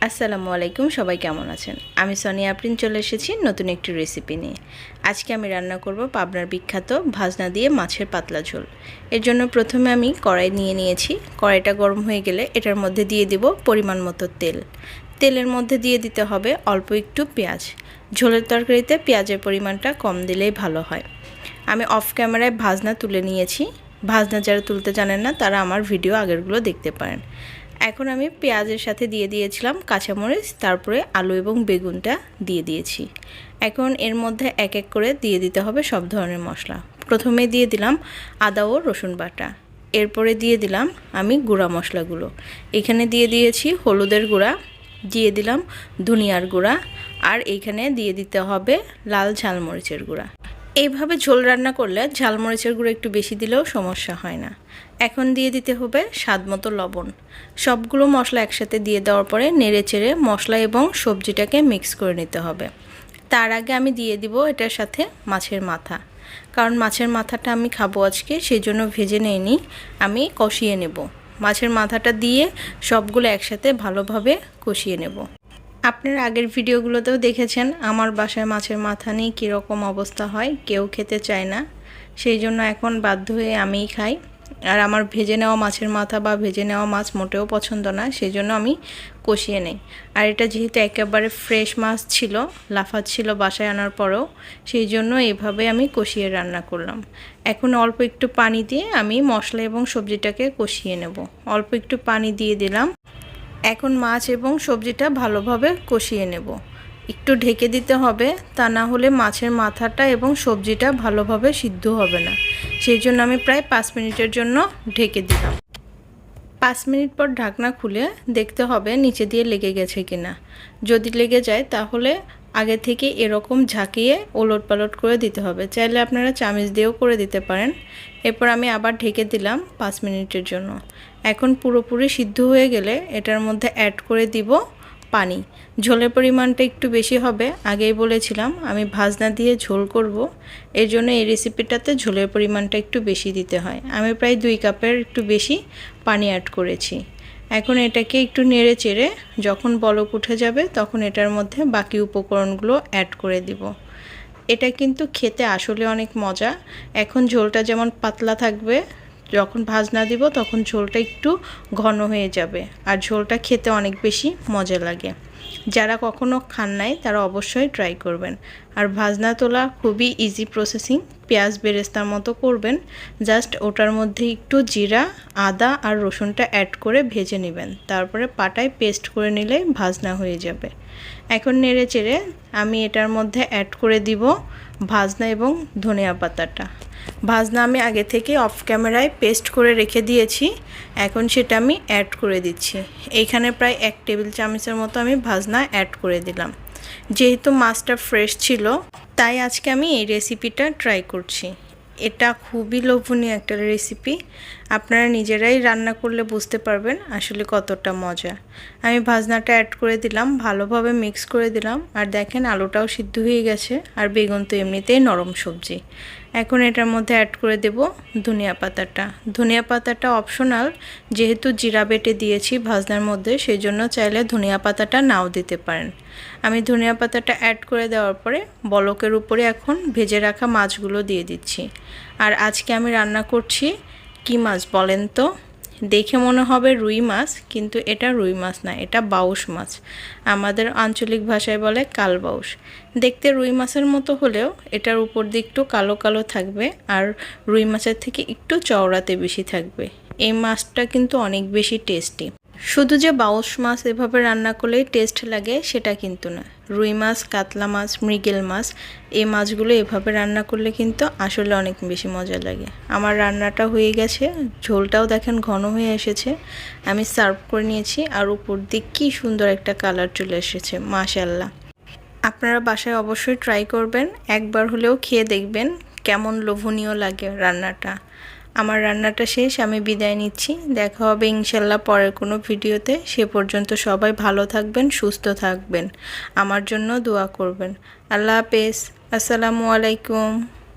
আসসালামু আলাইকুম, সবাই কেমন আছেন? আমি সোনিয়া আফরিন চলে এসেছি নতুন একটি রেসিপি নিয়ে। আজকে আমি রান্না করব পাবনার বিখ্যাত ভাজনা দিয়ে মাছের পাতলা ঝোল। এর জন্য প্রথমে আমি কড়াই নিয়ে নিয়েছি। কড়াইটা গরম হয়ে গেলে এটার মধ্যে দিয়ে দিব পরিমাণ মতো তেল। তেলের মধ্যে দিয়ে দিতে হবে অল্প একটু পেঁয়াজ। ঝোলের তরকারিতে পেঁয়াজের পরিমাণটা কম দিলেই ভালো হয়। আমি অফ ক্যামেরায় ভাজনা তুলে নিয়েছি। ভাজনা যারা তুলতে জানেন না তারা আমার ভিডিও আগেরগুলো দেখতে পারেন। এখন আমি পেঁয়াজের সাথে দিয়ে দিয়েছিলাম কাঁচামরিচ, তারপরে আলু এবং বেগুনটা দিয়ে দিয়েছি। এখন এর মধ্যে এক এক করে দিয়ে দিতে হবে সব ধরনের মশলা। প্রথমে দিয়ে দিলাম আদা ও রসুন বাটা, এরপরে দিয়ে দিলাম আমি গুঁড়া মশলাগুলো। এখানে দিয়ে দিয়েছি হলুদের গুঁড়া, দিয়ে দিলাম ধনিয়ার গুঁড়া, আর এইখানে দিয়ে দিতে হবে লাল ঝালমরিচের গুঁড়া। এইভাবে ঝোল রান্না করলে ঝালমরিচের গুঁড়ো একটু বেশি দিলেও সমস্যা হয় না। এখন দিয়ে দিতে হবে স্বাদ মতো লবণ। সবগুলো মশলা একসাথে দিয়ে দেওয়ার পরে নেড়ে চেড়ে মশলা এবং সবজিটাকে মিক্স করে নিতে হবে। তার আগে আমি দিয়ে দিব এটার সাথে মাছের মাথা, কারণ মাছের মাথাটা আমি খাবো আজকে, সেই জন্য ভেজে নিইনি, আমি কষিয়ে নেব। মাছের মাথাটা দিয়ে সবগুলো একসাথে ভালোভাবে কষিয়ে নেব। আপনার আগের ভিডিওগুলোতেও দেখেছেন আমার বাসায় মাছের মাথা নিয়ে কীরকম অবস্থা হয়, কেউ খেতে চায় না, সেই জন্য এখন বাধ্য হয়ে আমিই খাই। আর আমার ভেজে নেওয়া মাছের মাথা বা ভেজে নেওয়া মাছ মোটেও পছন্দ না, সেই জন্য আমি কষিয়ে নেই। আর এটা যেহেতু একেবারে ফ্রেশ মাছ ছিল, লাফাচ্ছিল বাসায় আনার পরেও, সেই জন্য এইভাবে আমি কষিয়ে রান্না করলাম। এখন অল্প একটু পানি দিয়ে আমি মশলা এবং সবজিটাকে কষিয়ে নেব। অল্প একটু পানি দিয়ে দিলাম। এখন মাছ এবং সবজিটা ভালোভাবে কষিয়ে নেব। একটু ঢেকে দিতে হবে, তা না হলে মাছের মাথাটা এবং সবজিটা ভালোভাবে সিদ্ধ হবে না। সেই জন্য আমি প্রায় 5 মিনিটের জন্য ঢেকে দিলাম। 5 মিনিট পর ঢাকনা খুলে দেখতে হবে নিচে দিয়ে লেগে গেছে কিনা। যদি লেগে যায় তাহলে আগে থেকে এরকম ঝাঁকিয়ে ওলট পালট করে দিতে হবে। চাইলে আপনারা চামচ দিয়েও করে দিতে পারেন। এরপর আমি আবার ঢেকে দিলাম 5 মিনিটের জন্য। এখন পুরোপুরি সিদ্ধ হয়ে গেলে এটার মধ্যে অ্যাড করে দিব পানি। ঝোলের পরিমাণটা একটু বেশি হবে, আগেই বলেছিলাম আমি ভাজনা দিয়ে ঝোল করব, এর জন্য এই রেসিপিটাতে ঝোলের পরিমাণটা একটু বেশি দিতে হয়। আমি প্রায় 2 কাপের একটু বেশি পানি অ্যাড করেছি। এখন এটাকে একটু নেড়ে চেড়ে যখন বলক উঠে যাবে তখন এটার মধ্যে বাকি উপকরণগুলো অ্যাড করে দিব। এটা কিন্তু খেতে আসলে অনেক মজা। এখন ঝোলটা যেমন পাতলা থাকবে, যখন ভাজনা দিব তখন ঝোলটা একটু ঘন হয়ে যাবে, আর ঝোলটা খেতে অনেক বেশি মজা লাগে। যারা কখনো খান নাই তারা অবশ্যই ট্রাই করবেন। আর ভাজনা তোলা খুবই ইজি প্রসেসিং, পেঁয়াজ বেরেস্তার মতো করবেন। জাস্ট ওটার মধ্যে একটু জিরা, আদা আর রসুনটা অ্যাড করে ভেজে নেবেন, তারপরে পাটায় পেস্ট করে নিলেই ভাজনা হয়ে যাবে। এখন নেড়ে চেড়ে আমি এটার মধ্যে অ্যাড করে দিব ভাজনা এবং ধনিয়া পাতাটা। ভাজনা আমি আগে থেকে অফ ক্যামেরায় পেস্ট করে রেখে দিয়েছি, এখন সেটা আমি অ্যাড করে দিচ্ছি। এইখানে প্রায় 1 টেবিল চামচের মতো আমি ভাজনা অ্যাড করে দিলাম। যেহেতু মাছটা ফ্রেশ ছিল তাই আজকে আমি এই রেসিপিটা ট্রাই করছি। এটা খুবই লোভনীয় একটা রেসিপি, আপনারা নিজেরাই রান্না করলে বুঝতে পারবেন আসলে কতটা মজা। আমি ভাজনাটা অ্যাড করে দিলাম, ভালোভাবে মিক্স করে দিলাম, আর দেখেন আলুটাও সিদ্ধ হয়ে গেছে, আর বেগুন তো এমনিতেই নরম সবজি। এখন এটার মধ্যে অ্যাড করে দেব ধনিয়া পাতাটা। ধনিয়া পাতাটা অপশনাল, যেহেতু জিরা বেটে দিয়েছি ভাজনার মধ্যে, সেই জন্য চাইলে ধনিয়া পাতাটা নাও দিতে পারেন। আমি ধনিয়া পাতাটা অ্যাড করে দেওয়ার পরে বলকের উপরে এখন ভেজে রাখা মাছগুলো দিয়ে দিচ্ছি। আর আজকে আমি রান্না করছি কি মাছ বলেন তো? দেখে মনে হবে রুই মাছ, কিন্তু এটা রুই মাছ না, এটা বাউশ মাছ। আমাদের আঞ্চলিক ভাষায় বলে কালবাউশ। দেখতে রুই মাছের মতো হলেও এটার উপর দিয়ে একটু কালো কালো থাকবে, আর রুই মাছের থেকে একটু চওড়াতে বেশি থাকবে। এই মাছটা কিন্তু অনেক বেশি টেস্টি। শুধু যে বাউশ মাছ এভাবে রান্না করলেই টেস্ট লাগে সেটা কিন্তু না। রুই মাছ, কাতলা মাছ, মৃগেল মাছ, এই মাছগুলো এভাবে রান্না করলে কিন্তু আসলে অনেক বেশি মজা লাগে। আমার রান্নাটা হয়ে গেছে, ঝোলটাও দেখেন ঘন হয়ে এসেছে। আমি সার্ভ করে নিয়েছি, আর উপর দিয়ে কী সুন্দর একটা কালার চলে এসেছে, মাশাআল্লাহ। আপনারা বাসায় অবশ্যই ট্রাই করবেন, একবার হলেও খেয়ে দেখবেন কেমন লোভনীয় লাগে রান্নাটা। আমার রান্নাটা শেষ, আমি বিদায় নিচ্ছি। দেখা হবে ইনশাল্লাহ পরের কোনো ভিডিওতে। সে পর্যন্ত সবাই ভালো থাকবেন, সুস্থ থাকবেন, আমার জন্য দোয়া করবেন। আল্লাহ হাফেজ, আসসালামু আলাইকুম।